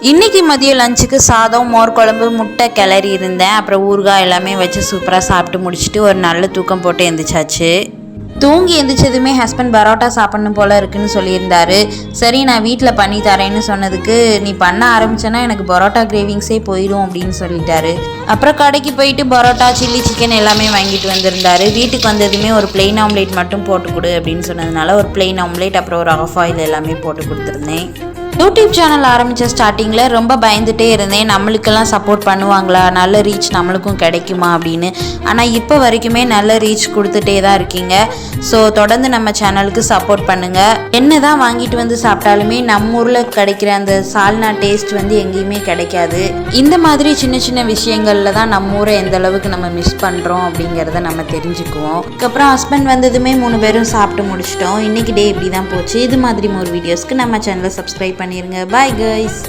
இன்றைக்கி மதியம் லஞ்சுக்கு சாதம், மோர் குழம்பு, முட்டை கிளறி இருந்தேன். அப்புறம் ஊறுகாய் எல்லாமே வச்சு சூப்பராக சாப்பிட்டு முடிச்சுட்டு ஒரு நல்ல தூக்கம் போட்டு எழுந்திரிச்சாச்சு. தூங்கி எழுந்திரிச்சதுமே ஹஸ்பண்ட் பரோட்டா சாப்பிட்ணும் போல் இருக்குன்னு சொல்லியிருந்தாரு. சரி நான் வீட்டில் பண்ணி தரேன்னு சொன்னதுக்கு, நீ பண்ண ஆரம்பிச்சேன்னா எனக்கு பரோட்டா கிரேவிங்ஸே போயிடும் அப்படின்னு சொல்லிட்டாரு. அப்புறம் கடைக்கு போயிட்டு பரோட்டா, சில்லி சிக்கன் எல்லாமே வாங்கிட்டு வந்திருந்தாரு. வீட்டுக்கு வந்ததுமே ஒரு பிளெயின் ஆம்லேட் மட்டும் போட்டு கொடு அப்படின்னு சொன்னதுனால ஒரு பிளெயின் ஆம்லேட் அப்புறம் ஒரு ஆஃப் ஆயில் எல்லாமே போட்டு கொடுத்துருந்தேன். யூடியூப் சேனல் ஆரம்பித்த ஸ்டார்டிங்கில் ரொம்ப பயந்துகிட்டே இருந்தேன், நம்மளுக்கெல்லாம் சப்போர்ட் பண்ணுவாங்களா, நல்ல ரீச் நம்மளுக்கும் கிடைக்குமா அப்படின்னு. ஆனால் இப்போ வரைக்குமே நல்ல ரீச் கொடுத்துட்டே தான் இருக்கீங்க. ஸோ தொடர்ந்து நம்ம சேனலுக்கு சப்போர்ட் பண்ணுங்கள். என்ன தான் வாங்கிட்டு வந்து சாப்பிட்டாலுமே நம்ம ஊரில் கிடைக்கிற அந்த சால்னா டேஸ்ட் வந்து எங்கேயுமே கிடைக்காது. இந்த மாதிரி சின்ன சின்ன விஷயங்களில் தான் நம்ம ஊரை எந்த அளவுக்கு நம்ம மிஸ் பண்ணுறோம் அப்படிங்கிறத நம்ம தெரிஞ்சுக்குவோம். அதுக்கப்புறம் ஹஸ்பண்ட் வந்ததுமே 3 பேரும் சாப்பிட்டு முடிச்சிட்டோம். இன்றைக்கி டே இப்படி தான் போச்சு. இது மாதிரி ஒரு வீடியோஸ்க்கு நம்ம சேனலை சப்ஸ்கிரைப் பண்ணிடுங்க. Bye guys.